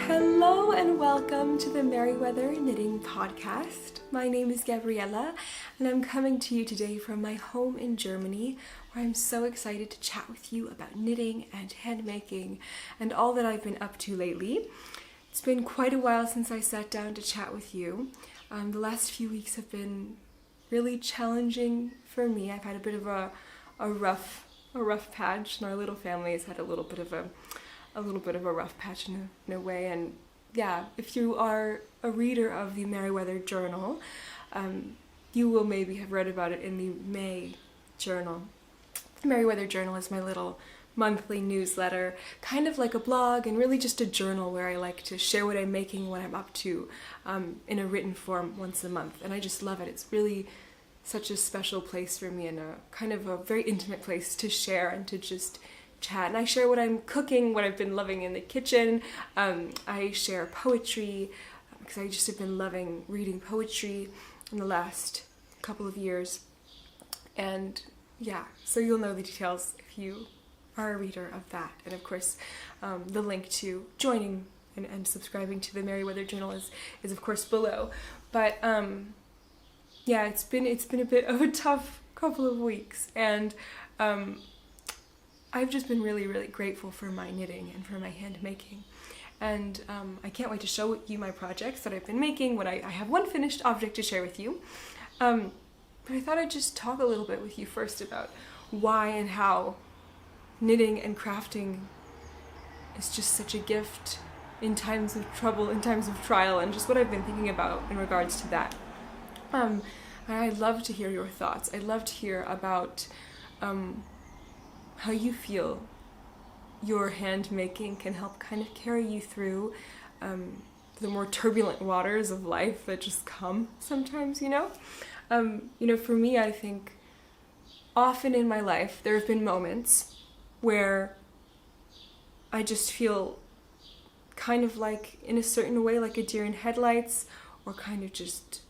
Hello and welcome to the Merriweather Knitting Podcast. My name is Gabriella and I'm coming to you today from my home in Germany, where I'm so excited to chat with you about knitting and handmaking and all that I've been up to lately. It's been quite a while since I sat down to chat with you. The last few weeks have been really challenging for me. I've had a bit of a rough patch, and our little family has had a little bit of a rough patch in a way. And yeah, if you are a reader of the Merriweather Journal, you will maybe have read about it in the May Journal. The Merriweather Journal is my little monthly newsletter, kind of like a blog and really just a journal where I like to share what I'm making, what I'm up to, in a written form once a month. And I just love it. It's really such a special place for me, and a kind of a very intimate place to share and to just chat. And I share what I'm cooking, what I've been loving in the kitchen. I share poetry because I just have been loving reading poetry in the last couple of years. And yeah, so you'll know the details if you are a reader of that. And of course, the link to joining and subscribing to the Merriweather Journal is of course below. But yeah, it's been a bit of a tough couple of weeks, and I've just been really, really grateful for my knitting and for my hand making. And I can't wait to show you my projects that I've been making. I have one finished object to share with you. But I thought I'd just talk a little bit with you first about why and how knitting and crafting is just such a gift in times of trouble, in times of trial, and just what I've been thinking about in regards to that. And I'd love to hear your thoughts. I'd love to hear about how you feel your hand making can help kind of carry you through the more turbulent waters of life that just come sometimes, you know? For me, I think often in my life there have been moments where I just feel kind of like, in a certain way, like a deer in headlights, or kind of just,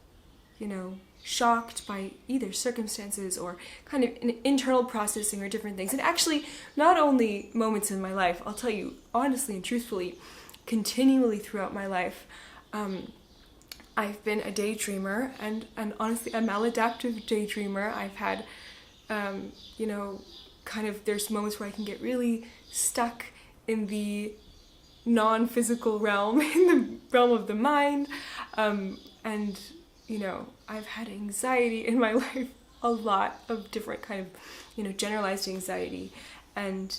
shocked by either circumstances or kind of an internal processing or different things. And actually, not only moments in my life, I'll tell you honestly and truthfully, continually throughout my life, I've been a daydreamer, and honestly a maladaptive daydreamer. I've had, there's moments where I can get really stuck in the non-physical realm, in the realm of the mind, and I've had anxiety in my life, a lot of different kind of, generalized anxiety. And,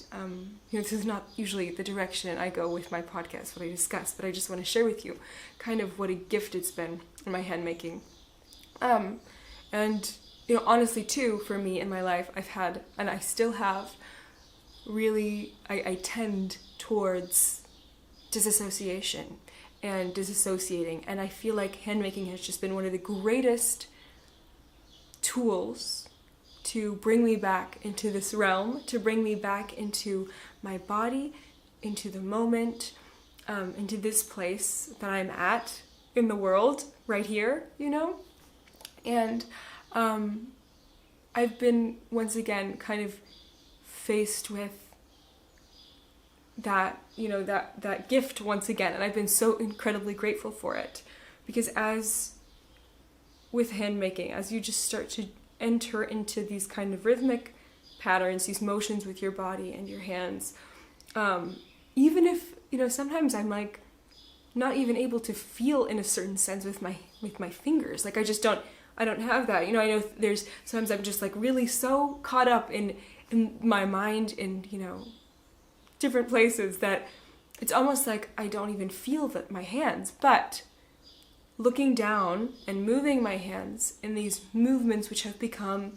this is not usually the direction I go with my podcast, what I discuss, but I just want to share with you kind of what a gift it's been in my handmaking. And, honestly too, for me in my life, I've had, and I still have, really, I tend towards disassociation and disassociating, and I feel like handmaking has just been one of the greatest tools to bring me back into this realm, to bring me back into my body, into the moment, into this place that I'm at in the world, right here, And I've been, once again, kind of faced with that, that gift once again, and I've been so incredibly grateful for it, because as with handmaking, as you just start to enter into these kind of rhythmic patterns, these motions with your body and your hands, even if, sometimes I'm like not even able to feel in a certain sense with my fingers, like I don't have that, I know there's sometimes I'm just like really so caught up in my mind in, different places that it's almost like I don't even feel my hands. But looking down and moving my hands in these movements which have become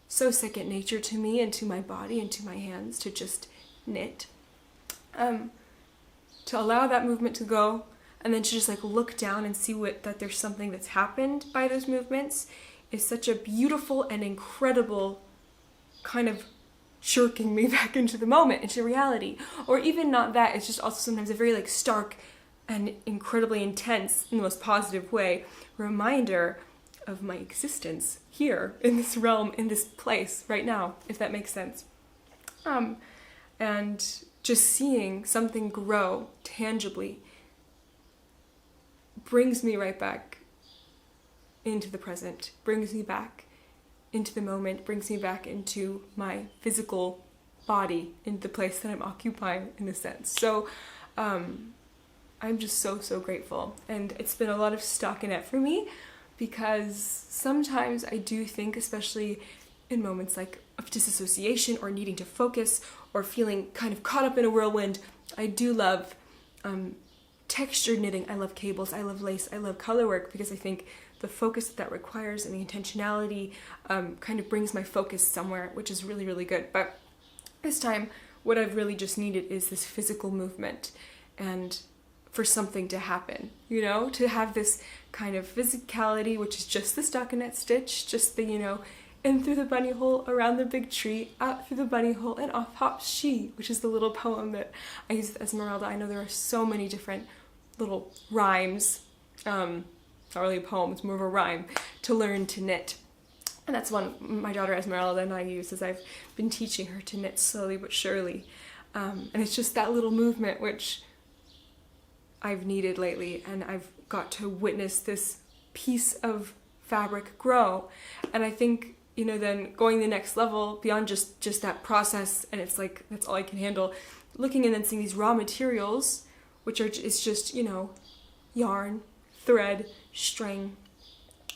so second nature to me and to my body and to my hands, to just knit, to allow that movement to go, and then to just like look down and see that there's something that's happened by those movements, is such a beautiful and incredible kind of jerking me back into the moment, into reality. Or even not that, it's just also sometimes a very like stark and incredibly intense, in the most positive way, reminder of my existence here in this realm, in this place right now, if that makes sense. And just seeing something grow tangibly brings me right back into the present, brings me back into the moment, brings me back into my physical body, into the place that I'm occupying in a sense. So I'm just so grateful. And it's been a lot of stockinette for me, because sometimes I do think, especially in moments like of disassociation or needing to focus or feeling kind of caught up in a whirlwind, I do love textured knitting. I love cables, I love lace, I love color work, because I think the focus that requires and the intentionality kind of brings my focus somewhere, which is really good. But this time, what I've really just needed is this physical movement, and for something to happen, you know, to have this kind of physicality, which is just the stockinette stitch, just the, you know, in through the bunny hole, around the big tree, out through the bunny hole, and off hops she, which is the little poem that I use with Esmeralda. I know there are so many different little rhymes, not really a poem, it's more of a rhyme, to learn to knit. And that's one my daughter Esmeralda and I use as I've been teaching her to knit slowly but surely. And it's just that little movement which I've needed lately, and I've got to witness this piece of fabric grow. And I think, you know, then going the next level beyond just that process, and it's like, that's all I can handle, looking and then seeing these raw materials, which are, it's just, you know, yarn, thread, string,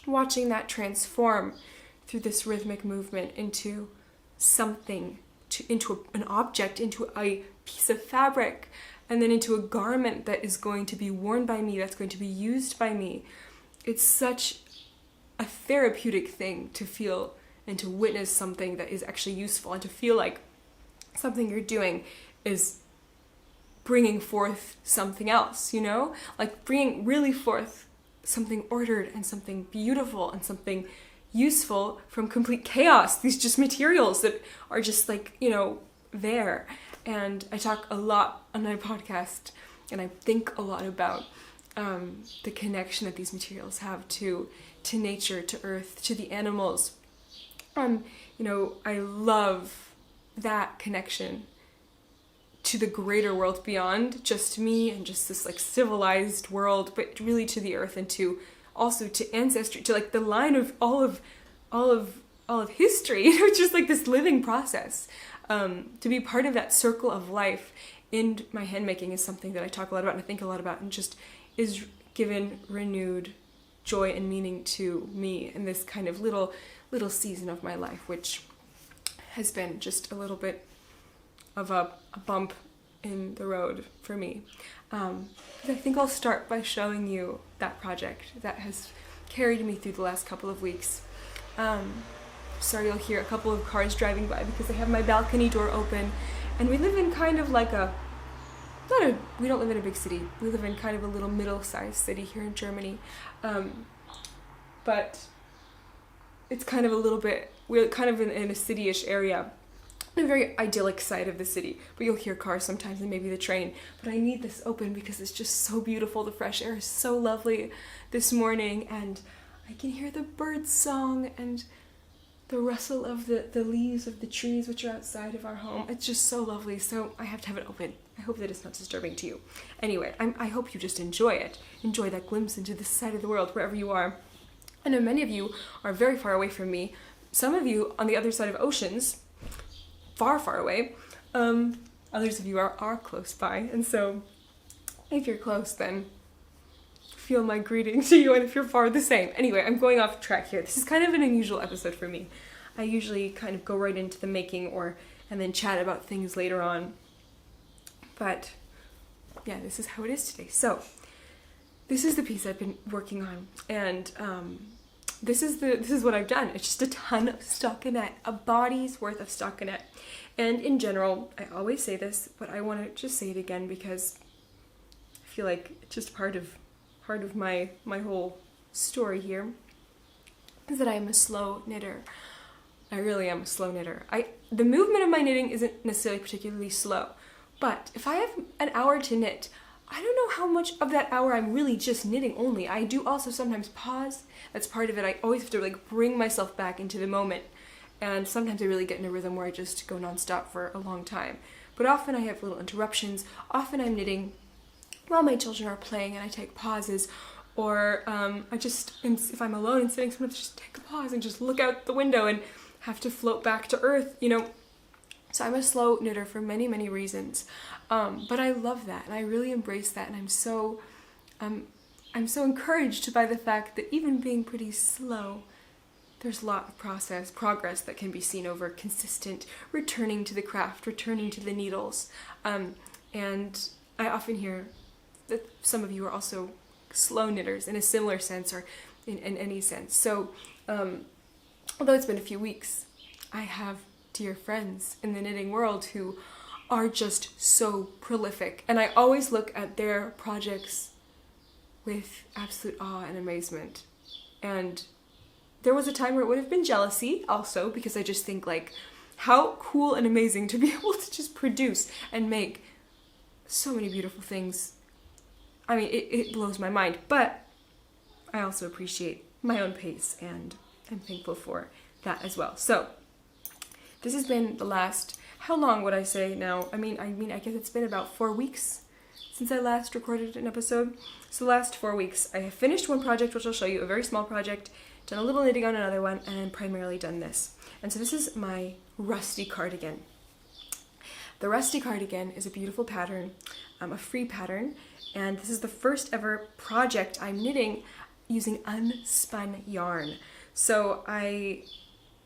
watching that transform through this rhythmic movement into something, into an object, into a piece of fabric, and then into a garment that is going to be worn by me, that's going to be used by me. It's such a therapeutic thing to feel and to witness something that is actually useful, and to feel like something you're doing is bringing forth something else, you know? Like bringing really forth something ordered and something beautiful and something useful from complete chaos. These just materials that are just like, you know, there. And I talk a lot on my podcast, and I think a lot about the connection that these materials have to nature, to earth, to the animals. You know, I love that connection to the greater world beyond just me and just this like civilized world, but really to the earth, and to also to ancestry, to like the line of all of history, you know, just like this living process. To be part of that circle of life in my handmaking is something that I talk a lot about and I think a lot about, and just is given renewed joy and meaning to me in this kind of little season of my life, which has been just a little bit of a bump in the road for me. I think I'll start by showing you that project that has carried me through the last couple of weeks. Sorry, you'll hear a couple of cars driving by because I have my balcony door open, and we live in kind of like we don't live in a big city. We live in kind of a little middle-sized city here in Germany. But it's kind of a little bit, we're kind of in a city-ish area, a very idyllic side of the city, but you'll hear cars sometimes and maybe the train. But I need this open because it's just so beautiful. The fresh air is so lovely this morning, and I can hear the birds' song and the rustle of the leaves of the trees which are outside of our home. It's just so lovely, so I have to have it open. I hope that it's not disturbing to you. Anyway, I hope you just enjoy it. Enjoy that glimpse into this side of the world, wherever you are. I know many of you are very far away from me. Some of you on the other side of oceans, far away. Others of you are close by, and so if you're close, then feel my greeting to you, and if you're far, the same. Anyway, I'm going off track here. This is kind of an unusual episode for me. I usually kind of go right into the making and then chat about things later on. But yeah, this is how it is today. So this is the piece I've been working on, and this is what I've done. It's just a ton of stockinette, a body's worth of stockinette. And in general, I always say this, but I want to just say it again because I feel like it's just part of my whole story here, is that I am a slow knitter. I really am a slow knitter. The movement of my knitting isn't necessarily particularly slow, but if I have an hour to knit, I don't know how much of that hour I'm really just knitting only. I do also sometimes pause. That's part of it. I always have to like bring myself back into the moment. And sometimes I really get in a rhythm where I just go nonstop for a long time. But often I have little interruptions. Often I'm knitting while my children are playing and I take pauses, or if I'm alone and sitting, sometimes just take a pause and just look out the window and have to float back to earth, you know. So I'm a slow knitter for many, many reasons, but I love that, and I really embrace that, and I'm so encouraged by the fact that even being pretty slow, there's a lot of progress that can be seen over consistent returning to the craft, returning to the needles, and I often hear that some of you are also slow knitters in a similar sense, or in any sense. So although it's been a few weeks, I have dear friends in the knitting world who are just so prolific, and I always look at their projects with absolute awe and amazement. And there was a time where it would have been jealousy also, because I just think, like, how cool and amazing to be able to just produce and make so many beautiful things. I mean, it blows my mind, but I also appreciate my own pace, and I'm thankful for that as well. So this has been the last, how long would I say now? I mean, I guess it's been about 4 weeks since I last recorded an episode. So the last 4 weeks, I have finished one project, which I'll show you, a very small project, done a little knitting on another one, and then primarily done this. And so this is my Rusty Cardigan. The Rusty Cardigan is a beautiful pattern, a free pattern, and this is the first ever project I'm knitting using unspun yarn. So I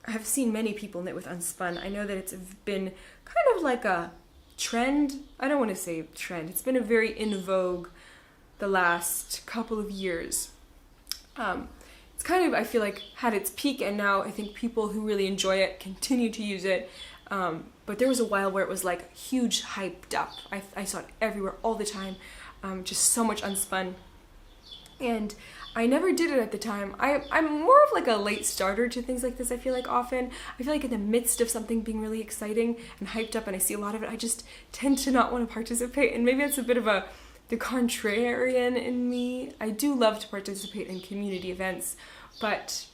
have seen many people knit with unspun. I know that it's been kind of like a trend. I don't want to say trend. It's been a very in vogue the last couple of years. It's kind of, I feel like, had its peak, and now I think people who really enjoy it continue to use it. But there was a while where it was like huge hyped up. I saw it everywhere all the time. Just so much unspun. And I never did it at the time. I'm more of like a late starter to things like this, I feel like often. I feel like in the midst of something being really exciting and hyped up and I see a lot of it, I just tend to not want to participate. And maybe that's a bit of the contrarian in me. I do love to participate in community events, but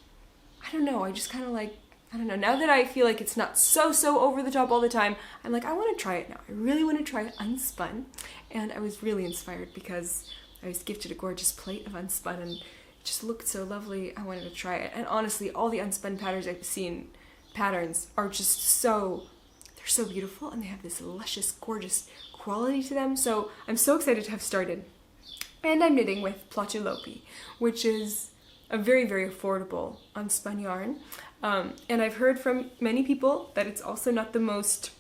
I don't know, I just kind of like, I don't know, now that I feel like it's not so over the top all the time, I'm like, I want to try it now. I really want to try it unspun. And I was really inspired because I was gifted a gorgeous plate of unspun and it just looked so lovely. I wanted to try it. And honestly, all the unspun patterns are just so, they're so beautiful, and they have this luscious, gorgeous quality to them. So I'm so excited to have started. And I'm knitting with Plötulopi, which is a very, very affordable unspun yarn. And I've heard from many people that it's also not the most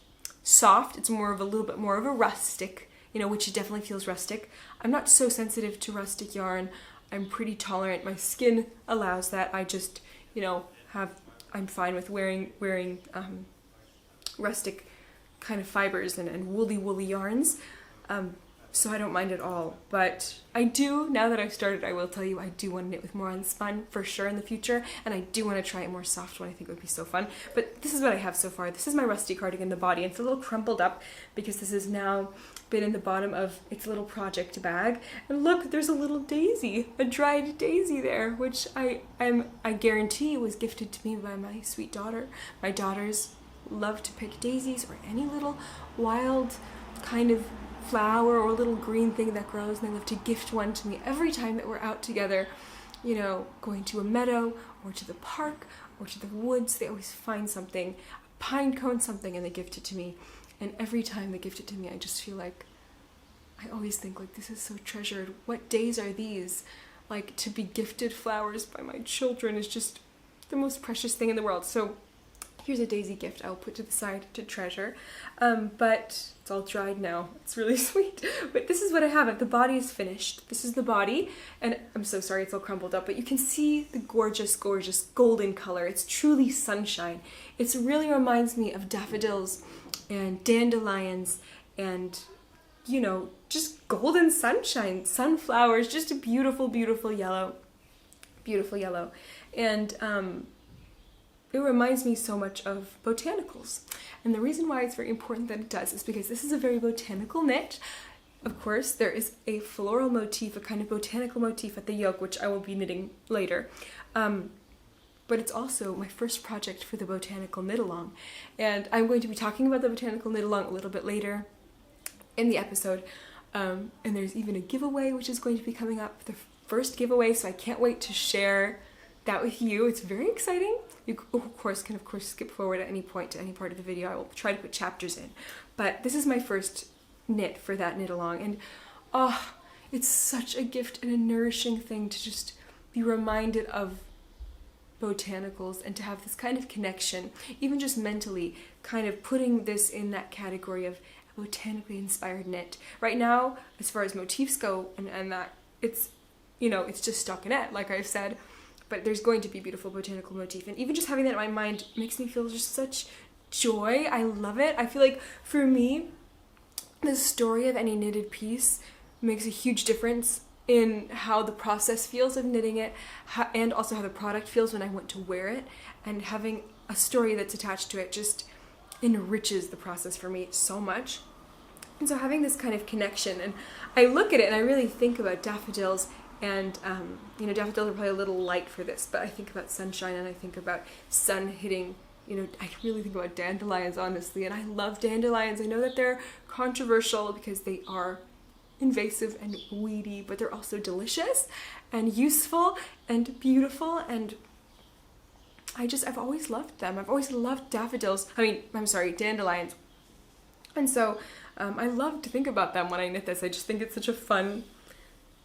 soft. It's more of a little bit more of a rustic, which it definitely feels rustic. I'm not so sensitive to rustic yarn. I'm pretty tolerant. My skin allows that. I just, I'm fine with wearing rustic kind of fibers and woolly yarns. So I don't mind at all. But I do, now that I've started, I will tell you, I do want to knit with more unspun for sure in the future. And I do want to try a more soft one. I think it would be so fun. But this is what I have so far. This is my Rusty Cardigan, the body. It's a little crumpled up because this has now been in the bottom of its little project bag. And look, there's a little daisy, a dried daisy there, which I guarantee was gifted to me by my sweet daughter. My daughters love to pick daisies or any little wild kind of flower or little green thing that grows, and they love to gift one to me every time that we're out together, going to a meadow or to the park or to the woods. They always find something, a pine cone, something, and they gift it to me. And every time they gift it to me, I just feel like, I always think, like, this is so treasured. What days are these? Like, to be gifted flowers by my children is just the most precious thing in the world. So here's a daisy gift I'll put to the side to treasure. But it's all dried now. It's really sweet. But this is what I have. The body is finished. This is the body. And I'm so sorry it's all crumpled up, but you can see the gorgeous, gorgeous golden color. It's truly sunshine. It really reminds me of daffodils and dandelions and, just golden sunshine, sunflowers, just a beautiful, beautiful yellow. Beautiful yellow. And it reminds me so much of botanicals. And the reason why it's very important that it does is because this is a very botanical knit. Of course, there is a floral motif, a kind of botanical motif at the yoke, which I will be knitting later. But it's also my first project for the Botanical Knit Along. And I'm going to be talking about the Botanical Knit Along a little bit later in the episode. And there's even a giveaway which is going to be coming up first giveaway, so I can't wait to share that with you. It's very exciting. You of course can skip forward at any point to any part of the video. I will try to put chapters in, but this is my first knit for that knit along, and oh, it's such a gift and a nourishing thing to just be reminded of botanicals and to have this kind of connection, even just mentally, kind of putting this in that category of a botanically inspired knit. Right now, as far as motifs go, and that it's, you know, it's just stockinette, like I've said, but there's going to be beautiful botanical motif, and even just having that in my mind makes me feel just such joy. I love it. I feel like for me, the story of any knitted piece makes a huge difference in how the process feels of knitting it, and also how the product feels when I want to wear it, and having a story that's attached to it just enriches the process for me so much. And so having this kind of connection, and I look at it and I really think about daffodils, and you know, daffodils are probably a little light for this, but I think about sunshine and I think about sun hitting, you know, I really think about dandelions, honestly, and I love dandelions. I know that they're controversial because they are invasive and weedy, but they're also delicious and useful and beautiful, and I've always loved them. I've always loved daffodils. Dandelions. And so I love to think about them when I knit this. I just think it's such a fun,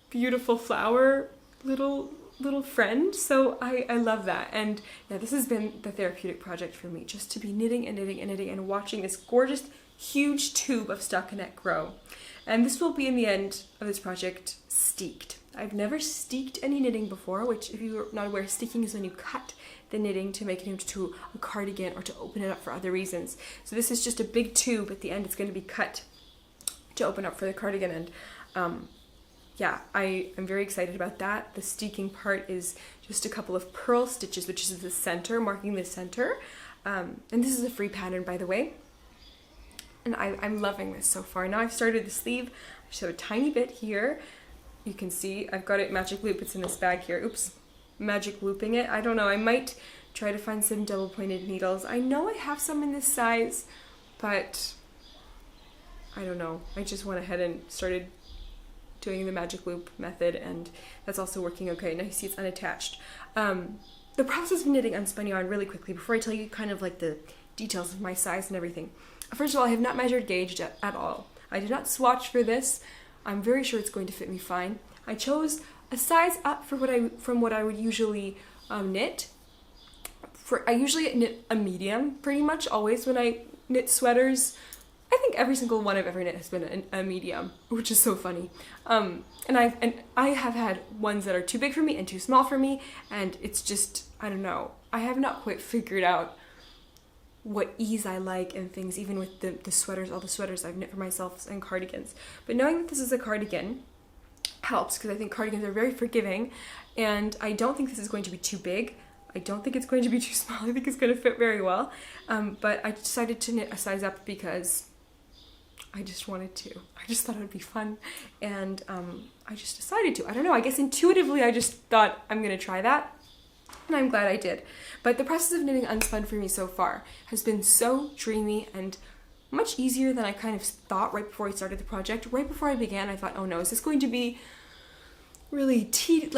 beautiful flower little friend. So I love that. And yeah, this has been the therapeutic project for me, just to be knitting and knitting and knitting and watching this gorgeous, huge tube of stockinette grow. And this will be, in the end of this project, steeked. I've never steeked any knitting before, which, if you're not aware, steeking is when you cut the knitting to make it into a cardigan or to open it up for other reasons. So this is just a big tube. At the end, it's going to be cut to open up for the cardigan. And yeah, I am very excited about that. The steeking part is just a couple of purl stitches, which is the center, marking the center. And this is a free pattern, by the way. And I'm loving this so far. Now I've started the sleeve. I just have a tiny bit here. You can see I've got it magic loop. It's in this bag here. Oops, magic looping it. I don't know. I might try to find some double pointed needles. I know I have some in this size, but I don't know. I just went ahead and started doing the magic loop method, and that's also working okay. Now you see it's unattached. The process of knitting unspun yarn, really quickly, before I tell you kind of like the details of my size and everything. First of all, I have not measured gauged at all. I did not swatch for this. I'm very sure it's going to fit me fine. I chose a size up from what I would usually knit. I usually knit a medium, pretty much always when I knit sweaters. I think every single one I've ever knit has been a medium, which is so funny. And I have had ones that are too big for me and too small for me, and it's just, I don't know. I have not quite figured out what ease I like and things, even with the sweaters, all the sweaters I've knit for myself and cardigans. But knowing that this is a cardigan helps, because I think cardigans are very forgiving, and I don't think this is going to be too big. I don't think it's going to be too small. I think it's going to fit very well. But I decided to knit a size up because I just wanted to. I just thought it would be fun, and I just decided to. I don't know, I guess intuitively I just thought I'm going to try that. And I'm glad I did. But the process of knitting unspun for me so far has been so dreamy and much easier than I kind of thought right before I started the project. Right before I began, I thought, oh no, is this going to be really tedious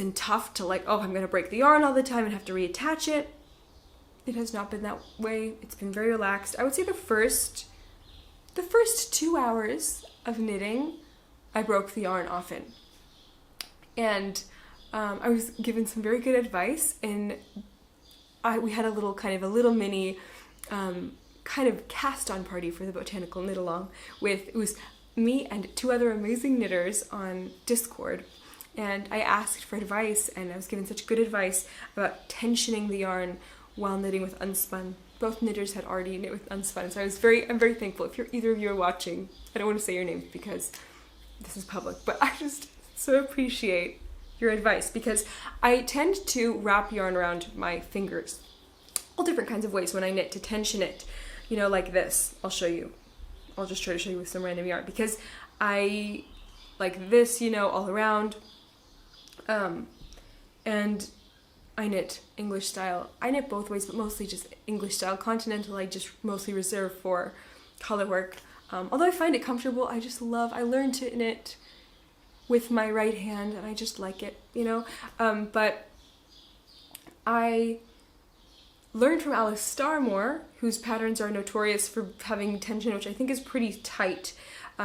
and tough to oh, I'm going to break the yarn all the time and have to reattach it. It has not been that way. It's been very relaxed. I would say the first 2 hours of knitting, I broke the yarn often. And I was given some very good advice, and we had a little mini kind of cast-on party for the Botanical Knit Along. It was me and 2 other amazing knitters on Discord, and I asked for advice, and I was given such good advice about tensioning the yarn while knitting with unspun. Both knitters had already knit with unspun, so I'm very thankful. If either of you are watching, I don't want to say your names because this is public, but I just so appreciate your advice, because I tend to wrap yarn around my fingers all different kinds of ways when I knit to tension it, you know, like this. I'll show you. I'll just try to show you with some random yarn, because I like this, you know, all around, and I knit English style. I knit both ways, but mostly just English style. Continental I just mostly reserve for color work. Although I find it comfortable, I learned to knit with my right hand, and I just like it, you know. But I learned from Alice Starmore, whose patterns are notorious for having tension, which I think is pretty tight.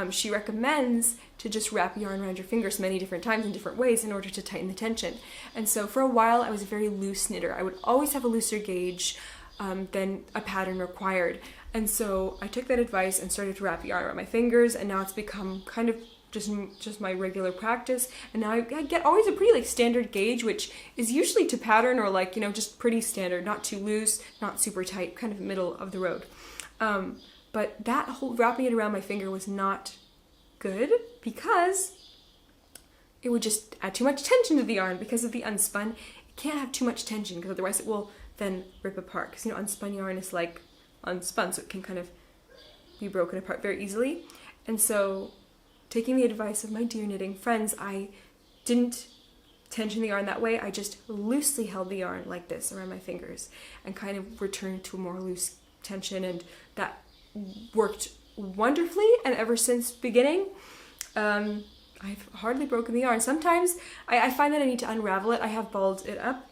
She recommends to just wrap yarn around your fingers many different times in different ways in order to tighten the tension. And so for a while I was a very loose knitter. I would always have a looser gauge than a pattern required. And so I took that advice and started to wrap yarn around my fingers, and now it's become kind of just my regular practice. And now I get always a pretty like standard gauge, which is usually to pattern, or like, you know, just pretty standard, not too loose, not super tight, kind of middle of the road. But that whole wrapping it around my finger was not good, because it would just add too much tension to the yarn. Because of the unspun, it can't have too much tension, because otherwise it will then rip apart. Because, you know, unspun yarn is like unspun, so it can kind of be broken apart very easily. And so, taking the advice of my dear knitting friends, I didn't tension the yarn that way. I just loosely held the yarn like this around my fingers and kind of returned to a more loose tension, and that worked wonderfully. And ever since beginning, I've hardly broken the yarn. Sometimes I find that I need to unravel it. I have balled it up.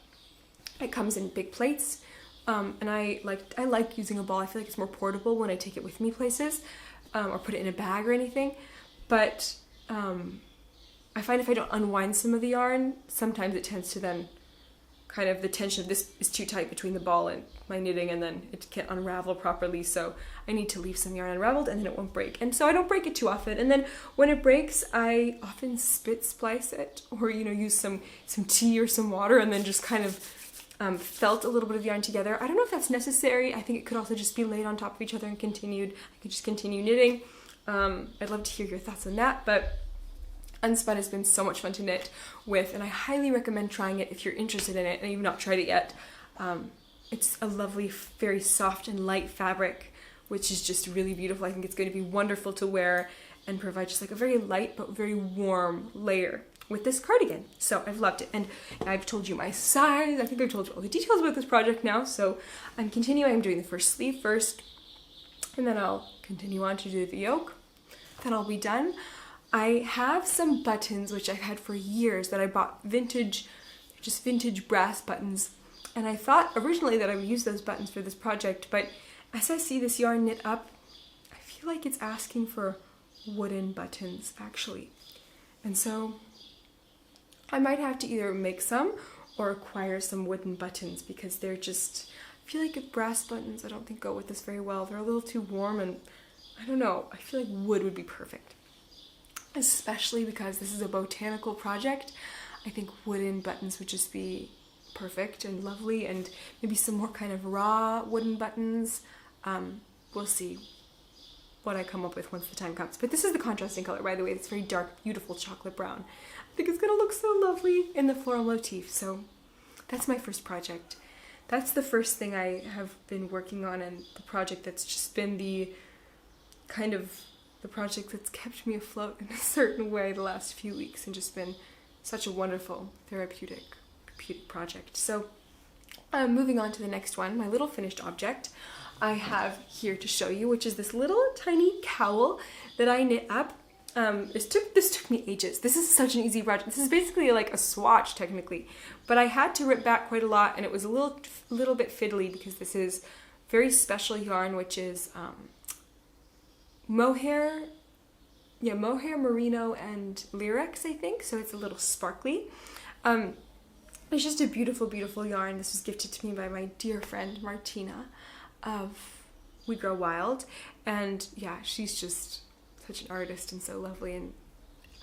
It comes in big plates, and I like using a ball. I feel like it's more portable when I take it with me places, or put it in a bag or anything. But I find if I don't unwind some of the yarn, sometimes it tends to then kind of, the tension of this is too tight between the ball and my knitting, and then it can't unravel properly. So I need to leave some yarn unraveled, and then it won't break. And so I don't break it too often. And then when it breaks, I often spit splice it, or, you know, use some tea or some water, and then just kind of felt a little bit of yarn together. I don't know if that's necessary. I think it could also just be laid on top of each other and continued. I could just continue knitting. I'd love to hear your thoughts on that, but unspun has been so much fun to knit with, and I highly recommend trying it if you're interested in it and you've not tried it yet. It's a lovely, very soft and light fabric, which is just really beautiful. I think it's going to be wonderful to wear and provide just like a very light but very warm layer with this cardigan. So I've loved it, and I've told you my size. I think I've told you all the details about this project now, so I'm continuing. I'm doing the first sleeve first, and then I'll continue on to do the yoke. Then I'll be done. I have some buttons which I've had for years that I bought vintage brass buttons, and I thought originally that I would use those buttons for this project, but as I see this yarn knit up, I feel like it's asking for wooden buttons actually. And so I might have to either make some or acquire some wooden buttons, because they're just, I feel like brass buttons I don't think go with this very well. They're a little too warm, and I don't know, I feel like wood would be perfect. Especially because this is a botanical project. I think wooden buttons would just be perfect and lovely, and maybe some more kind of raw wooden buttons. We'll see what I come up with once the time comes. But this is the contrasting color, by the way. It's very dark, beautiful chocolate brown. I think it's gonna look so lovely in the floral motif. So that's my first project. That's the first thing I have been working on, and the project that's just been the kind of the project that's kept me afloat in a certain way the last few weeks, and just been such a wonderful therapeutic project. So moving on to the next one, my little finished object I have here to show you, which is this little tiny cowl that I knit up. This took me ages. This is such an easy project. This is basically like a swatch technically, but I had to rip back quite a lot, and it was a little bit fiddly, because this is very special yarn, which is mohair, merino, and lyrex, I think. So it's a little sparkly. It's just a beautiful, beautiful yarn. This was gifted to me by my dear friend Martina of We Grow Wild, and yeah, she's just such an artist and so lovely, and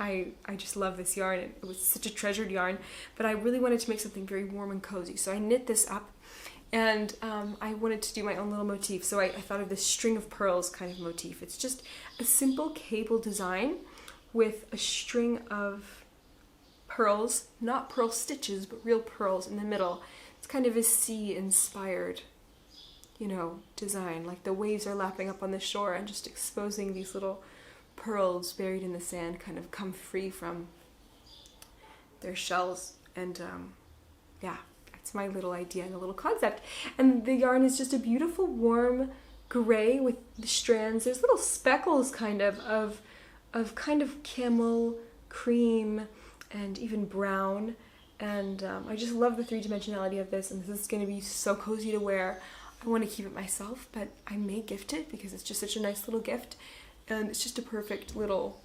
I just love this yarn. It was such a treasured yarn, but I really wanted to make something very warm and cozy, so I knit this up. And I wanted to do my own little motif, so I thought of this string of pearls kind of motif. It's just a simple cable design with a string of pearls, not pearl stitches, but real pearls in the middle. It's kind of a sea-inspired, you know, design. Like the waves are lapping up on the shore and just exposing these little pearls buried in the sand kind of come free from their shells. And yeah. It's my little idea and a little concept. And the yarn is just a beautiful warm gray with the strands. There's little speckles kind of camel cream and even brown. And I just love the three-dimensionality of this, and this is going to be so cozy to wear. I want to keep it myself, but I may gift it because it's just such a nice little gift, and it's just a perfect little,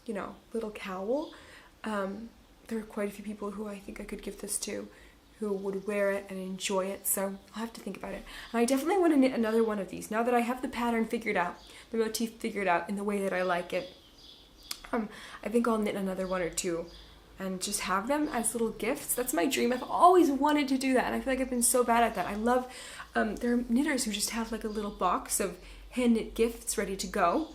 you know, little cowl. There are quite a few people who I think I could give this to who would wear it and enjoy it, so I'll have to think about it. And I definitely want to knit another one of these now that I have the pattern figured out, the motif figured out in the way that I like it. I think I'll knit another one or two and just have them as little gifts. That's my dream. I've always wanted to do that, and I feel like I've been so bad at that. I love, there are knitters who just have like a little box of hand knit gifts ready to go,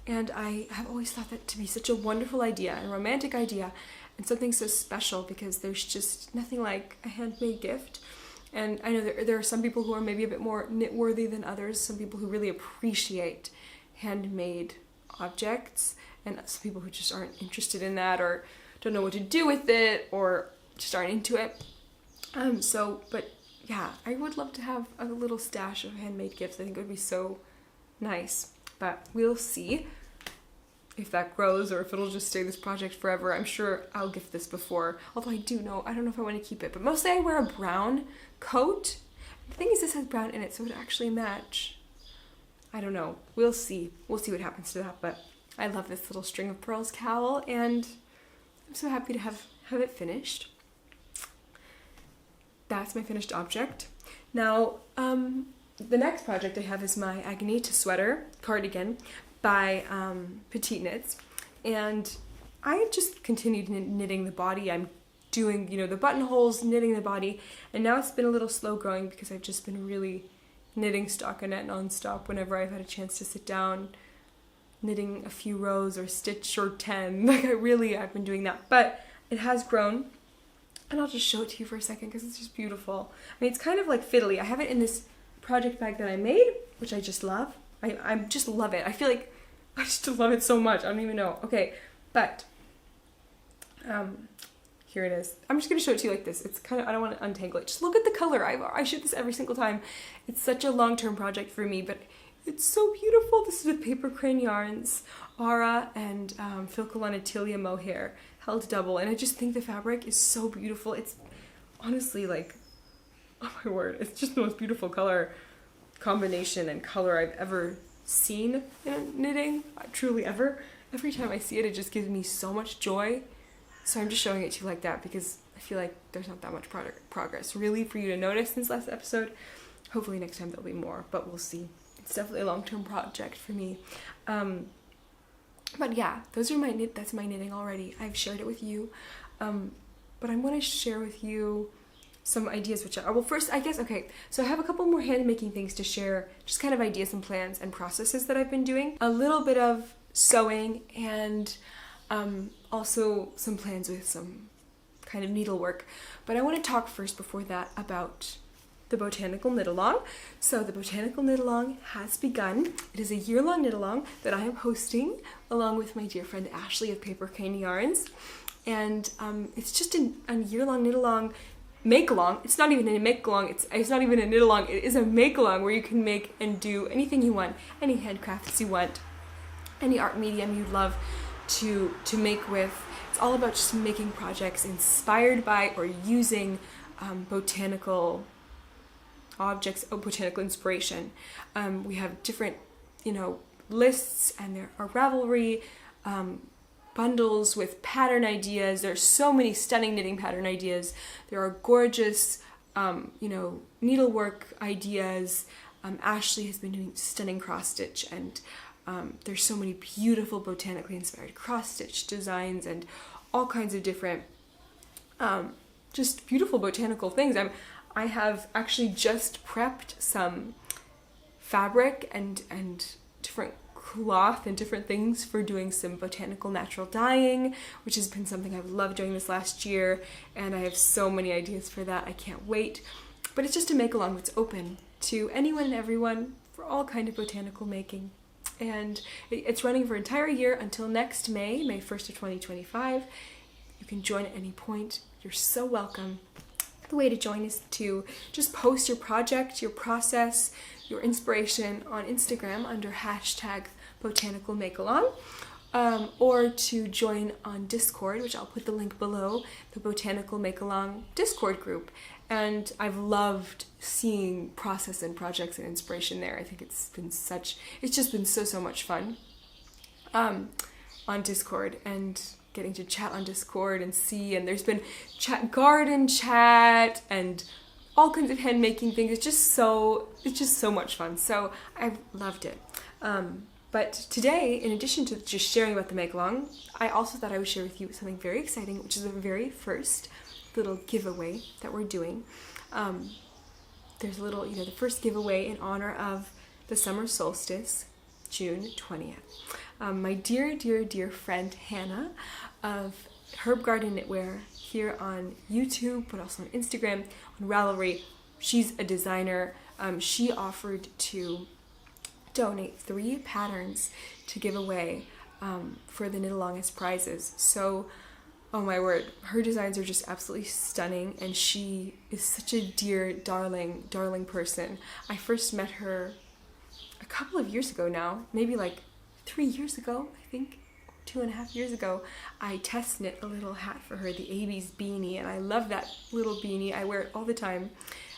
and I have always thought that to be such a wonderful idea and romantic idea, and something so special, because there's just nothing like a handmade gift. And I know there are some people who are maybe a bit more knit worthy than others, some people who really appreciate handmade objects, and some people who just aren't interested in that or don't know what to do with it or just aren't into it. But yeah, I would love to have a little stash of handmade gifts. I think it would be so nice, but we'll see if that grows or if it'll just stay this project forever. I'm sure I'll gift this before, although I don't know if I want to keep it, but mostly I wear a brown coat. The thing is, this has brown in it, so it would actually match. I don't know. We'll see what happens to that, but I love this little string of pearls cowl, and I'm so happy to have it finished. That's my finished object. Now, the next project I have is my Agnete sweater cardigan by petitknits, and I just continued knitting the body. I'm doing, you know, the buttonholes, knitting the body, and now it's been a little slow going because I've just been really knitting stockinette nonstop whenever I've had a chance to sit down, knitting a few rows or stitch or 10. Like I've been doing that, but it has grown, and I'll just show it to you for a second because it's just beautiful. I mean, it's kind of like fiddly. I have it in this project bag that I made, which I just love. I just love it. I feel like I just love it so much. I don't even know. Okay, but here it is. I'm just gonna show it to you like this. It's kind of, I don't want to untangle it. Just look at the color. I shoot this every single time. It's such a long-term project for me, but it's so beautiful. This is with paper crane yarns, Aura and Philcolonatilia mohair held double, and I just think the fabric is so beautiful. It's honestly like, oh my word, it's just the most beautiful color combination and color I've ever seen in knitting, truly ever. Every time I see it, it just gives me so much joy. So I'm just showing it to you like that because I feel like there's not that much progress really for you to notice since last episode. Hopefully next time there'll be more, but we'll see. It's definitely a long-term project for me. But yeah, that's my knitting already. I've shared it with you. But I'm going to share with you some ideas, first, I guess, okay, so I have a couple more hand-making things to share, just kind of ideas and plans and processes that I've been doing. A little bit of sewing, and also some plans with some kind of needlework. But I want to talk first before that about the Botanical Knit Along. So the Botanical Knit Along has begun. It is a year-long knit along that I am hosting along with my dear friend Ashley of Paper Crane Yarns. And it's just a year-long knit along, make along. It's not even a make along, it's not even a knit along, it is a make along where you can make and do anything you want, any handcrafts you want, any art medium you'd love to make with. It's all about just making projects inspired by or using botanical objects, botanical inspiration. We have different, lists, and there are Ravelry bundles with pattern ideas. There's so many stunning knitting pattern ideas. There are gorgeous, needlework ideas. Ashley has been doing stunning cross stitch, and there's so many beautiful botanically inspired cross stitch designs and all kinds of different, just beautiful botanical things. I have actually just prepped some fabric and different cloth and different things for doing some botanical natural dyeing, which has been something I've loved doing this last year, and I have so many ideas for that. I can't wait. But it's just a make along that's open to anyone and everyone for all kind of botanical making. And it's running for an entire year until next May 1st of 2025. You can join at any point. You're so welcome. The way to join is to just post your project, your process, your inspiration on Instagram under #Botanical Make Along. or to join on Discord, which I'll put the link below, the Botanical Make Along Discord group. And I've loved seeing process and projects and inspiration there. I think it's just been so much fun on Discord, and getting to chat on Discord and see, and there's been garden chat and all kinds of hand making things. It's just so much fun. So I've loved it. But today, in addition to just sharing about the make along, I also thought I would share with you something very exciting, which is the very first little giveaway that we're doing. There's a little, the first giveaway in honor of the summer solstice, June 20th. My dear friend Hanna of Herbgarden Knitwear here on YouTube, but also on Instagram, on Ravelry. She's a designer. She offered to donate 3 patterns to give away for the Knit Along as prizes. So, oh my word, her designs are just absolutely stunning, and she is such a dear, darling person. I first met her a couple of years ago now, maybe like 3 years ago, I think, 2.5 years ago. I test knit a little hat for her, the AB's beanie, and I love that little beanie. I wear it all the time,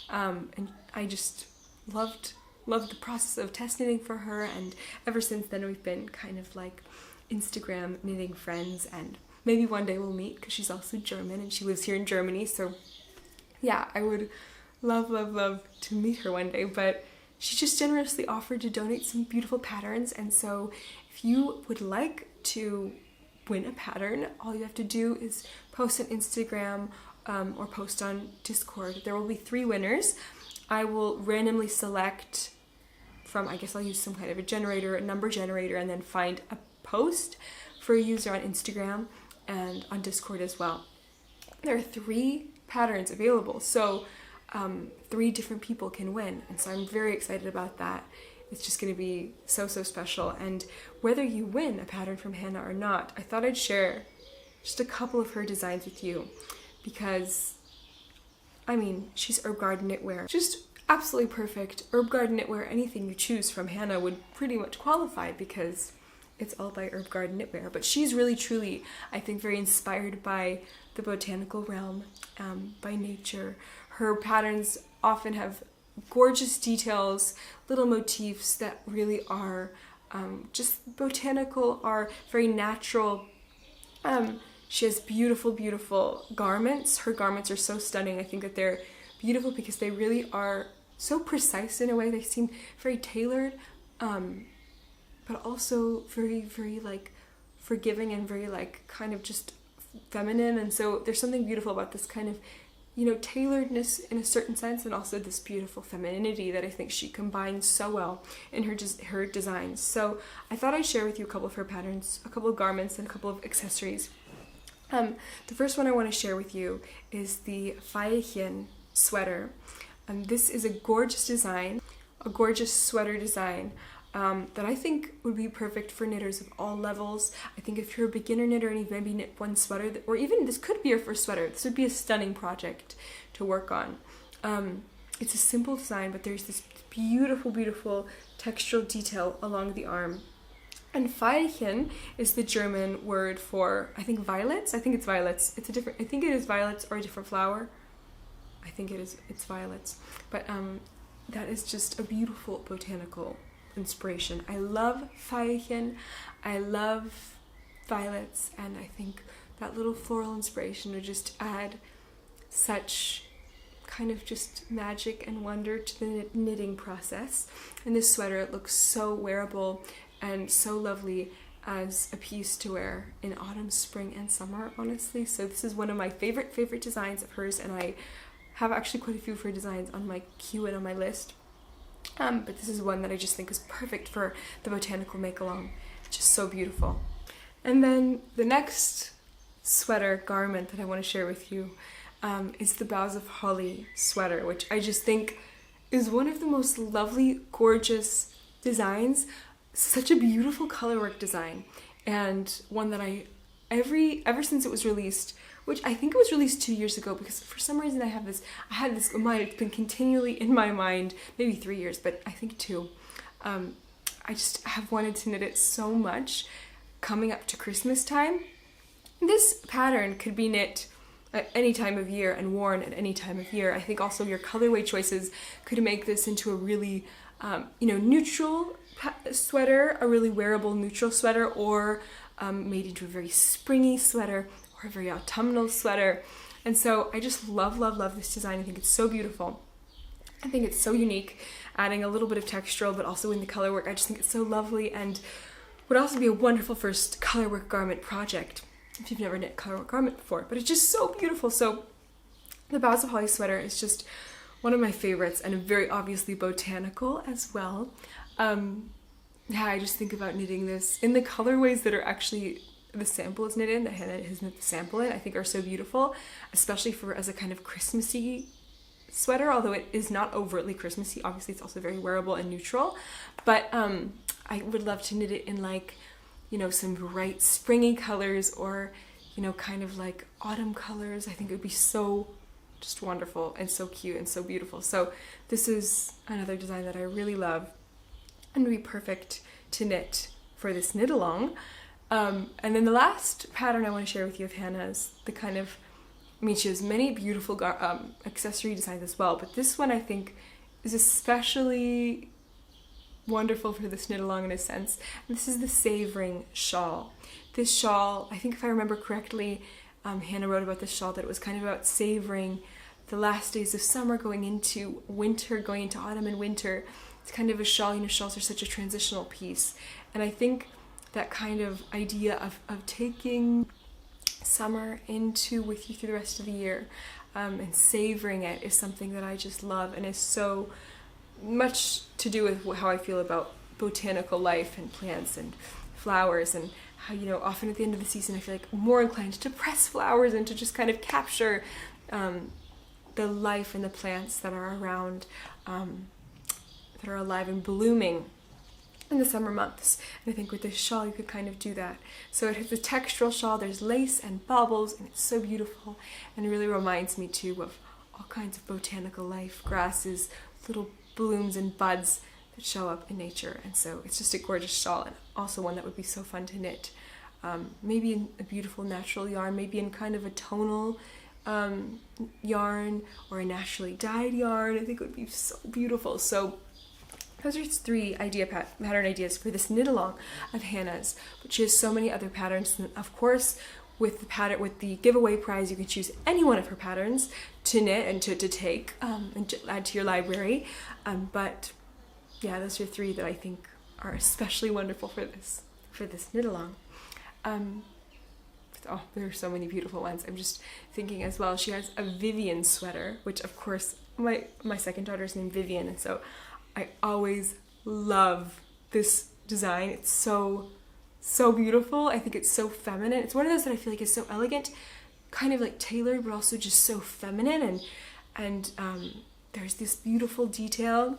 and I just loved the process of test knitting for her, and ever since then we've been kind of like Instagram knitting friends, and maybe one day we'll meet because she's also German and she lives here in Germany. So yeah, I would love to meet her one day, but she just generously offered to donate some beautiful patterns. And so if you would like to win a pattern, all you have to do is post on Instagram or post on Discord. There will be 3 winners. I will randomly select from, I guess I'll use some kind of a number generator, and then find a post for a user on Instagram and on Discord as well. There are 3 patterns available, so 3 different people can win, and so I'm very excited about that. It's just going to be so special. And whether you win a pattern from Hanna or not, I thought I'd share just a couple of her designs with you, because I mean, she's Herbgarden Knitwear, just absolutely perfect. Herbgarden Knitwear, anything you choose from Hanna would pretty much qualify, because it's all by Herbgarden Knitwear. But she's really truly, I think, very inspired by the botanical realm, by nature. Her patterns often have gorgeous details, little motifs that really are just botanical, are very natural. She has beautiful garments. Her garments are so stunning. I think that they're beautiful because they really are so precise in a way. They seem very tailored, but also very like forgiving and very like kind of just feminine. And so there's something beautiful about this kind of, tailoredness in a certain sense, and also this beautiful femininity that I think she combines so well in her designs. So I thought I'd share with you a couple of her patterns, a couple of garments, and a couple of accessories. The first one I want to share with you is the Veilchen sweater. This is a gorgeous design, a gorgeous sweater design that I think would be perfect for knitters of all levels. I think if you're a beginner knitter and you've maybe knit one sweater, or even this could be your first sweater, this would be a stunning project to work on. It's a simple design, but there's this beautiful textural detail along the arm. And Veilchen is the German word for, I think, violets. I think it's violets. I think it is violets or a different flower. I think it's violets. But that is just a beautiful botanical inspiration. I love Veilchen. I love violets, and I think that little floral inspiration would just add such kind of just magic and wonder to the knitting process. And this sweater, it looks so wearable and so lovely as a piece to wear in autumn, spring, and summer, honestly. So this is one of my favorite designs of hers, and I have actually quite a few of her designs on my queue and on my list. But this is one that I just think is perfect for the Botanical Make Along. Just so beautiful. And then the next sweater garment that I want to share with you is the Boughs of Holly sweater, which I just think is one of the most lovely, gorgeous designs. Such a beautiful colorwork design, and one that ever since it was released, which I think it was released 2 years ago, because for some reason I had this in mind. It's been continually in my mind, maybe 3 years, but I think 2. I just have wanted to knit it so much, coming up to Christmas time. This pattern could be knit at any time of year and worn at any time of year. I think also your colorway choices could make this into a really, neutral sweater, a really wearable neutral sweater, or made into a very springy sweater or a very autumnal sweater. And so I just love this design. I think it's so beautiful. I think it's so unique, adding a little bit of textural, but also in the color work. I just think it's so lovely and would also be a wonderful first colorwork garment project if you've never knit colorwork garment before. But it's just so beautiful. So the Boughs of Holly sweater is just one of my favorites, and very obviously botanical as well. I just think about knitting this in the colorways that are actually the sample is knit in, that Hanna has knit the sample in, I think are so beautiful, especially as a kind of Christmassy sweater, although it is not overtly Christmassy. Obviously it's also very wearable and neutral, but I would love to knit it in some bright springy colors, or kind of like autumn colors. I think it would be so just wonderful and so cute and so beautiful. So this is another design that I really love and would be perfect to knit for this knit along. And then the last pattern I want to share with you of Hanna's, she has many beautiful accessory designs as well, but this one I think is especially wonderful for this knit along in a sense. And this is the Savouring shawl. This shawl, I think if I remember correctly, Hanna wrote about this shawl that it was kind of about savoring the last days of summer, going into winter, going into autumn and winter. It's kind of a shawl, shawls are such a transitional piece. And I think that kind of idea of taking summer with you through the rest of the year and savoring it is something that I just love, and is so much to do with how I feel about botanical life and plants and flowers, and how, often at the end of the season I feel like more inclined to press flowers and to just kind of capture the life and the plants that are around, that are alive and blooming in the summer months. And I think with this shawl you could kind of do that. So it has a textural shawl, there's lace and baubles, and it's so beautiful, and it really reminds me too of all kinds of botanical life, grasses, little blooms and buds that show up in nature. And so it's just a gorgeous shawl, and also one that would be so fun to knit. Maybe in a beautiful natural yarn, maybe in kind of a tonal yarn, or a naturally dyed yarn. I think it would be so beautiful. So those are just 3 pattern ideas for this knit along of Hanna's, but she has so many other patterns. And of course, with the giveaway prize, you can choose any one of her patterns to knit and to take and to add to your library. But yeah, those are 3 that I think are especially wonderful for this knit along. There are so many beautiful ones. I'm just thinking as well, she has a Vivyen sweater, which of course my second daughter is named Vivyen, and so I always love this design. It's so beautiful. I think it's so feminine. It's one of those that I feel like is so elegant, kind of like tailored, but also just so feminine. And there's this beautiful detail,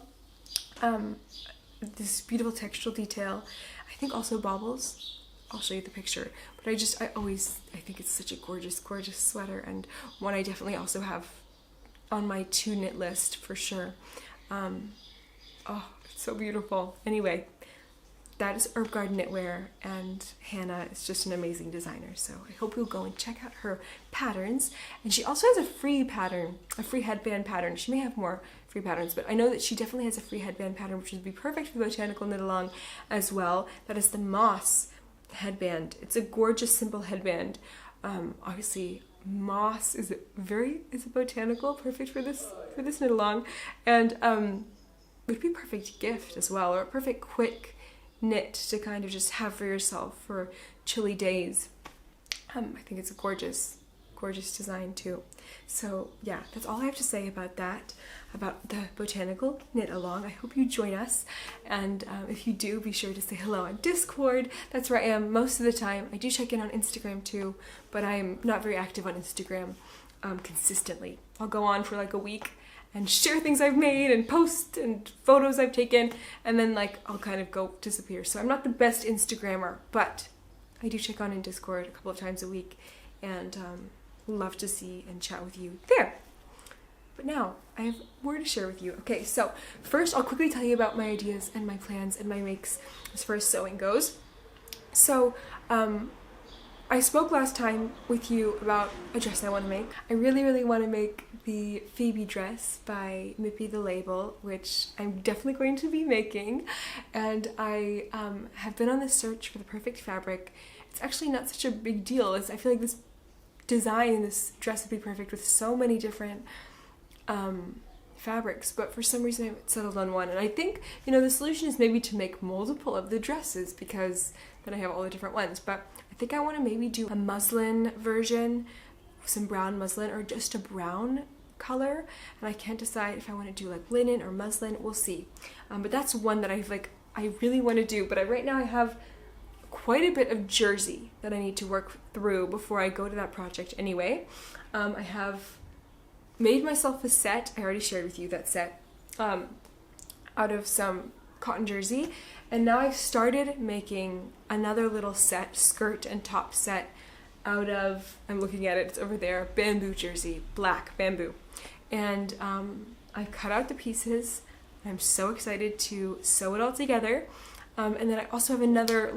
this beautiful textural detail. I think also baubles. I'll show you the picture. But I think it's such a gorgeous, gorgeous sweater, and one I definitely also have on my to knit list for sure. It's so beautiful. Anyway, that is Herbgarden Knitwear, and Hanna is just an amazing designer. So I hope you'll go and check out her patterns. And she also has a free headband pattern. She may have more free patterns, but I know that she definitely has a free headband pattern, which would be perfect for Botanical Knit Along as well. That is the moss headband. It's a gorgeous, simple headband. Obviously, moss is a botanical, perfect for this knit along, and would be a perfect gift as well, or a perfect quick knit to kind of just have for yourself for chilly days. I think it's a gorgeous design too. So yeah, that's all I have to say about that, about the Botanical Knit Along. I hope you join us, and if you do, be sure to say hello on Discord. That's where I am most of the time. I do check in on Instagram too, but I am not very active on Instagram consistently. I'll go on for like a week and share things I've made and post and photos I've taken, and then I'll kind of go disappear. So I'm not the best Instagrammer, but I do check on in Discord a couple of times a week, and love to see and chat with you there. But now I have more to share with you. Okay, so first I'll quickly tell you about my ideas and my plans and my makes as far as sewing goes. So, I spoke last time with you about a dress I want to make. I really want to make the Phoebe Dress by Mipi the label, which I'm definitely going to be making. And I have been on the search for the perfect fabric. It's actually not such a big deal. I feel like this design, this dress would be perfect with so many different fabrics, but for some reason I haven't settled on one. And I think, the solution is maybe to make multiple of the dresses, because then I have all the different ones. But I think I want to maybe do a muslin version, some brown muslin, or just a brown color. And I can't decide if I want to do like linen or muslin. We'll see. But that's one that I really want to do. But right now I have quite a bit of jersey that I need to work through before I go to that project anyway. I have made myself a set. I already shared with you that set out of some cotton jersey, and now I've started making another little set, skirt and top set, out of, I'm looking at it, it's over there, bamboo jersey, black bamboo. And I cut out the pieces. I'm so excited to sew it all together. And then I also have another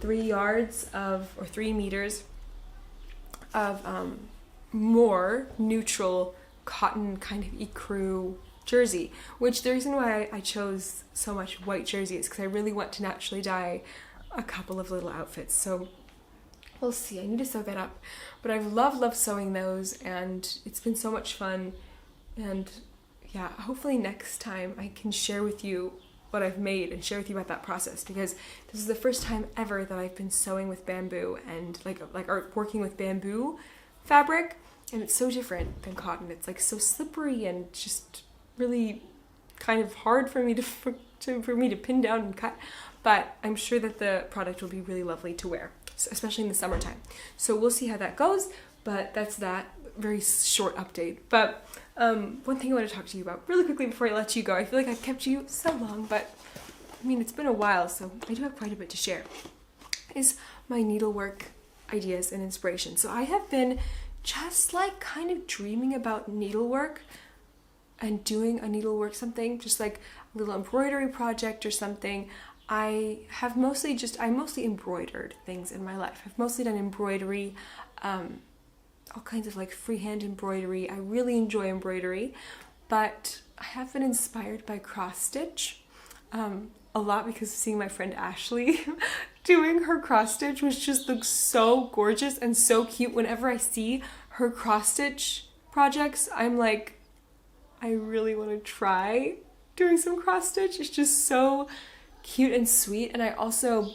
3 meters of more neutral cotton kind of ecru jersey, which the reason why I chose so much white jersey is because I really want to naturally dye a couple of little outfits. So we'll see. I need to sew that up, but I've loved sewing those, and it's been so much fun. And yeah, hopefully next time I can share with you what I've made and share with you about that process, because this is the first time ever that I've been sewing with bamboo and or working with bamboo fabric, and it's so different than cotton. It's so slippery and just really kind of hard for me to pin down and cut, but I'm sure that the product will be really lovely to wear, especially in the summertime. So we'll see how that goes, but that's that very short update. But one thing I want to talk to you about really quickly before I let you go, I feel like I've kept you so long, but it's been a while, so I do have quite a bit to share, is my needlework ideas and inspiration. So I have been just kind of dreaming about needlework and doing a needlework something, just a little embroidery project or something. I mostly embroidered things in my life. I've mostly done embroidery, all kinds of freehand embroidery. I really enjoy embroidery, but I have been inspired by cross stitch a lot, because of seeing my friend Ashley doing her cross stitch, which just looks so gorgeous and so cute. Whenever I see her cross stitch projects, I'm like, I really want to try doing some cross stitch. It's just so cute and sweet. And I also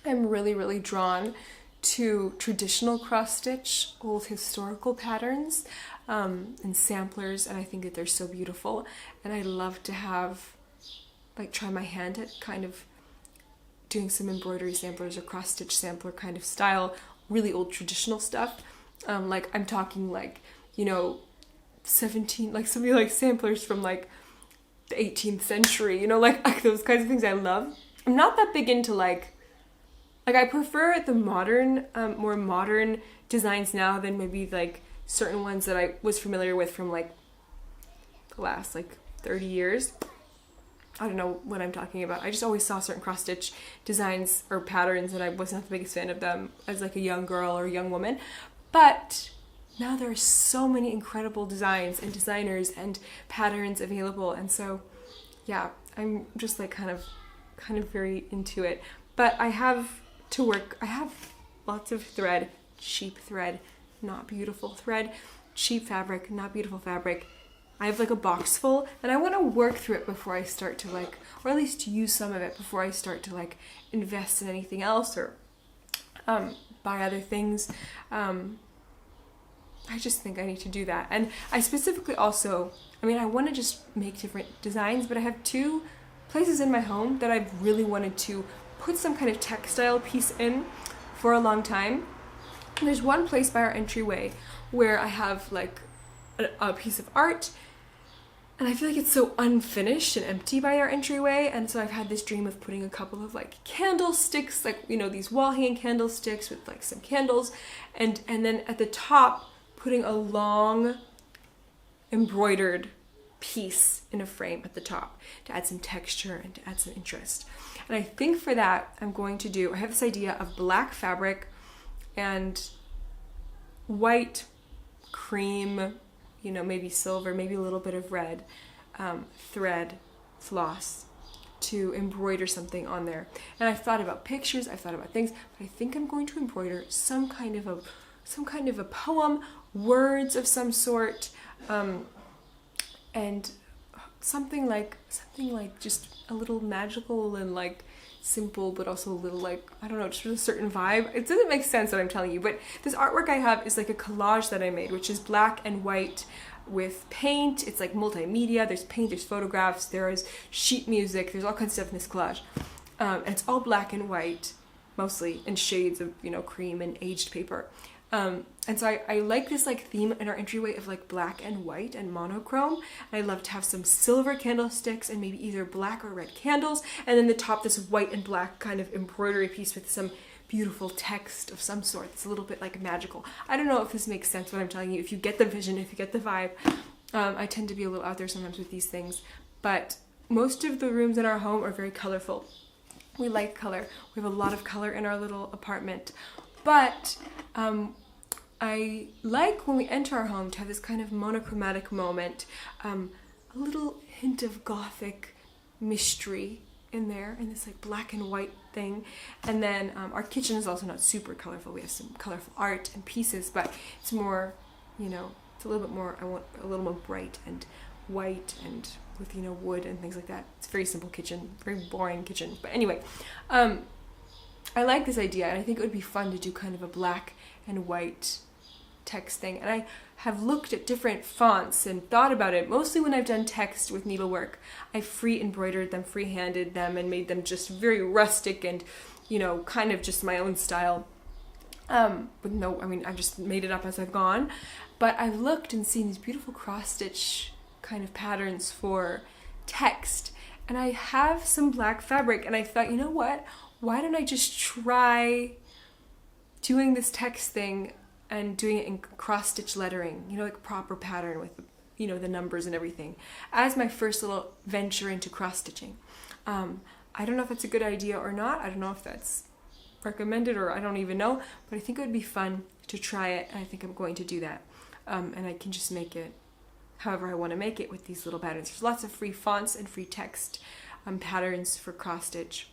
am really drawn to traditional cross stitch, old historical patterns, and samplers, and I think that they're so beautiful. And I love to have try my hand at kind of doing some embroidery samplers or cross stitch sampler kind of style, really old traditional stuff. I'm talking 17, something samplers from the 18th century, those kinds of things I love. I'm not that big into I prefer the modern, more modern designs now than maybe certain ones that I was familiar with from the last 30 years. I don't know what I'm talking about. I just always saw certain cross stitch designs or patterns, and I was not the biggest fan of them as a young girl or a young woman. But now there are so many incredible designs and designers and patterns available, and so yeah, I'm just kind of very into it. But I have lots of thread, cheap thread, not beautiful thread, cheap fabric, not beautiful fabric. I have a box full, and I want to work through it before I start to or at least use some of it before I start to invest in anything else or buy other things. I just think I need to do that. And I specifically also, I want to just make different designs, but I have 2 places in my home that I've really wanted to put some kind of textile piece in for a long time. And there's one place by our entryway where I have a piece of art, and I feel like it's so unfinished and empty by our entryway, and so I've had this dream of putting a couple of candlesticks, these wall hanging candlesticks with some candles, and then at the top putting a long embroidered piece in a frame at the top to add some texture and to add some interest. And I think for that, I have this idea of black fabric and white cream, maybe silver, maybe a little bit of red thread floss to embroider something on there. And I've thought about pictures, I've thought about things, but I think I'm going to embroider some kind of a poem, words of some sort, and something like just a little magical and like simple, but also a little like, I don't know, just with a certain vibe. It doesn't make sense what I'm telling you, but this artwork I have is like a collage that I made, which is black and white with paint. It's like multimedia. There's paint, there's photographs, there's sheet music, there's all kinds of stuff in this collage. And it's all black and white, mostly, in shades of, cream and aged paper. And so I like this like theme in our entryway of like black and white and monochrome. And I love to have some silver candlesticks and maybe either black or red candles. And then the top, this white and black kind of embroidery piece with some beautiful text of some sort. It's a little bit like magical. I don't know if this makes sense what I'm telling you. If you get the vision, if you get the vibe. I tend to be a little out there sometimes with these things. But most of the rooms in our home are very colorful. We like color. We have a lot of color in our little apartment. But I like when we enter our home to have this kind of monochromatic moment, a little hint of gothic mystery in there, in this like black and white thing. And then our kitchen is also not super colorful. We have some colorful art and pieces, but it's more, it's a little bit more, I want a little more bright and white and with, wood and things like that. It's a very simple kitchen, very boring kitchen. But anyway, I like this idea, and I think it would be fun to do kind of a black and white text thing. And I have looked at different fonts and thought about it. Mostly when I've done text with needlework, I free embroidered them, free-handed them, and made them just very rustic and, kind of just my own style. I've just made it up as I've gone. But I've looked and seen these beautiful cross-stitch kind of patterns for text. And I have some black fabric, and I thought, you know what? Why don't I just try doing this text thing and doing it in cross-stitch lettering, like proper pattern with, the numbers and everything, as my first little venture into cross-stitching. I don't know if that's a good idea or not. I don't know if that's recommended, or I don't even know, but I think it would be fun to try it, and I think I'm going to do that. And I can just make it however I want to make it with these little patterns. There's lots of free fonts and free text patterns for cross-stitch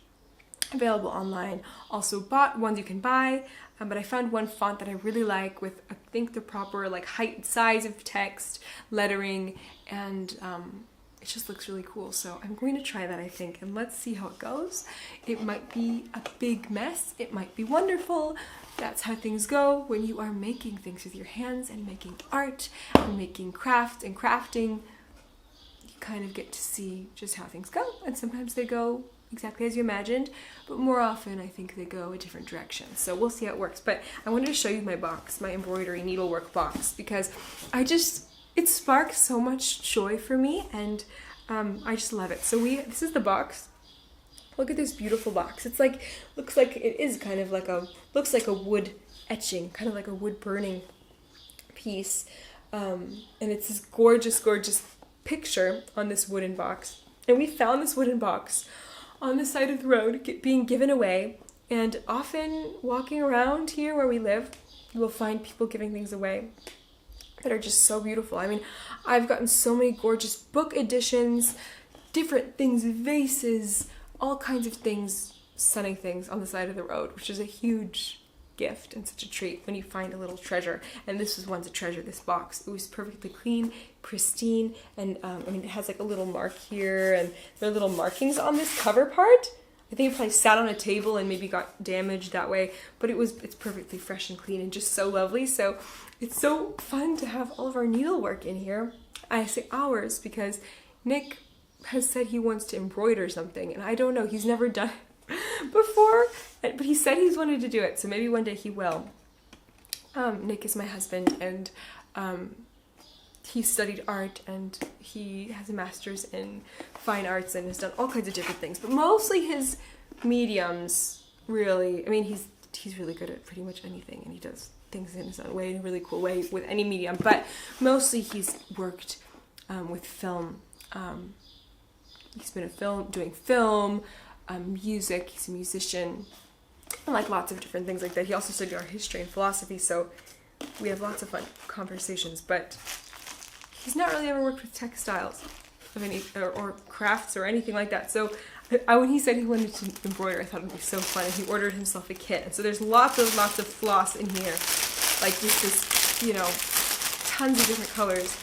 available online. Also bought ones you can buy, but I found one font that I really like with, I think, the proper like height and size of text, lettering, and it just looks really cool. So I'm going to try that, I think, and let's see how it goes. It might be a big mess. It might be wonderful. That's how things go when you are making things with your hands and making art and making craft and crafting. You kind of get to see just how things go, and sometimes they go exactly as you imagined, but more often I think they go a different direction. So we'll see how it works. But I wanted to show you my box, my embroidery needlework box, because it sparks so much joy for me, and I just love it. So this is the box. Look at this beautiful box. It's like, looks like it is kind of like looks like a wood etching, kind of like a wood burning piece. And it's this gorgeous, gorgeous picture on this wooden box. And we found this wooden box on the side of the road being given away. And often walking around here where we live, you will find people giving things away that are just so beautiful. I mean, I've gotten so many gorgeous book editions, different things, vases, all kinds of things, stunning things on the side of the road, which is a huge gift and such a treat when you find a little treasure. And this was once a treasure, this box. It was perfectly clean, pristine, and it has like a little mark here, and there are little markings on this cover part. I think it probably sat on a table and maybe got damaged that way, but it's perfectly fresh and clean and just so lovely. So it's so fun to have all of our needlework in here. I say ours because Nick has said he wants to embroider something, and I don't know, he's never done it before, but he said he's wanted to do it, so maybe one day he will. Nick is my husband, and he studied art, and he has a master's in fine arts and has done all kinds of different things, but mostly his mediums, really, I mean, he's really good at pretty much anything, and he does things in his own way, in a really cool way with any medium, but mostly he's worked with film. He's been doing film, music. He's a musician, and like lots of different things like that. He also studied art history and philosophy, so we have lots of fun conversations, but he's not really ever worked with textiles of any or crafts or anything like that. So when he said he wanted to embroider, I thought it would be so fun, and he ordered himself a kit. And so there's lots of floss in here, like just this, you know, tons of different colors,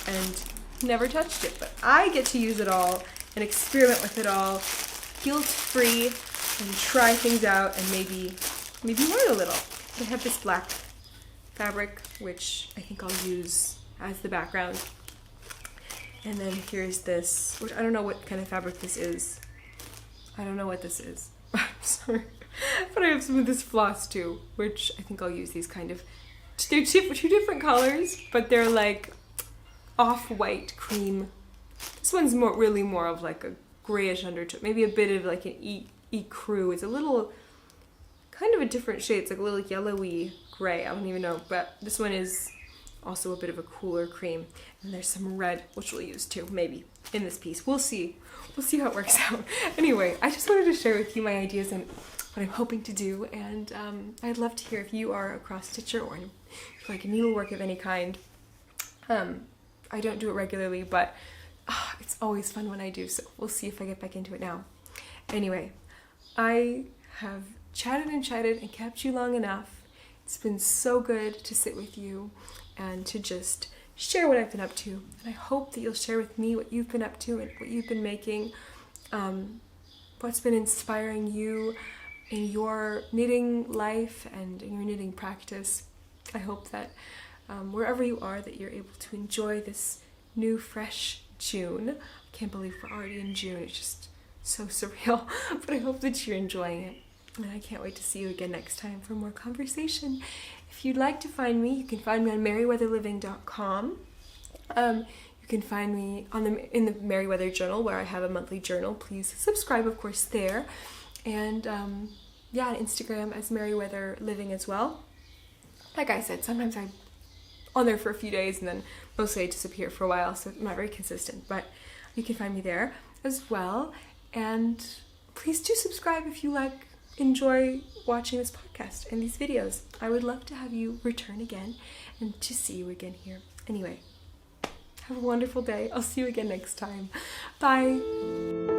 and never touched it. But I get to use it all and experiment with it all, guilt-free, and try things out, and maybe learn a little. I have this black fabric, which I think I'll use as the background. And then here's this, which I don't know what kind of fabric this is. I don't know what this is. I'm sorry. But I have some of this floss too, which I think I'll use these kind of, they're two different colors, but they're like off-white cream. This one's really more of like a grayish undertone, maybe a bit of like an ecru. It's a little, kind of a different shade. It's like a little yellowy gray. I don't even know, but this one is also a bit of a cooler cream. And there's some red, which we'll use too, maybe, in this piece. We'll see. We'll see how it works out. Anyway, I just wanted to share with you my ideas and what I'm hoping to do, and I'd love to hear if you are a cross-stitcher or if you like needlework of any kind. I don't do it regularly, but it's always fun when I do, so we'll see if I get back into it now. Anyway, I have chatted and kept you long enough. It's been so good to sit with you and to just share what I've been up to. And I hope that you'll share with me what you've been up to and what you've been making, what's been inspiring you in your knitting life and in your knitting practice. I hope that wherever you are, that you're able to enjoy this new, fresh June. I can't believe we're already in June. It's just so surreal, but I hope that you're enjoying it. And I can't wait to see you again next time for more conversation. If you'd like to find me, you can find me on merryweatherliving.com. You can find me in the Merryweather Journal, where I have a monthly journal. Please subscribe, of course, there. And yeah, on Instagram as Merryweather Living as well. Like I said, sometimes I'm on there for a few days and then mostly I disappear for a while, so I'm not very consistent, but you can find me there as well. And please do subscribe if you enjoy watching this podcast and these videos. I would love to have you return again and to see you again here. Anyway, have a wonderful day. I'll see you again next time. Bye.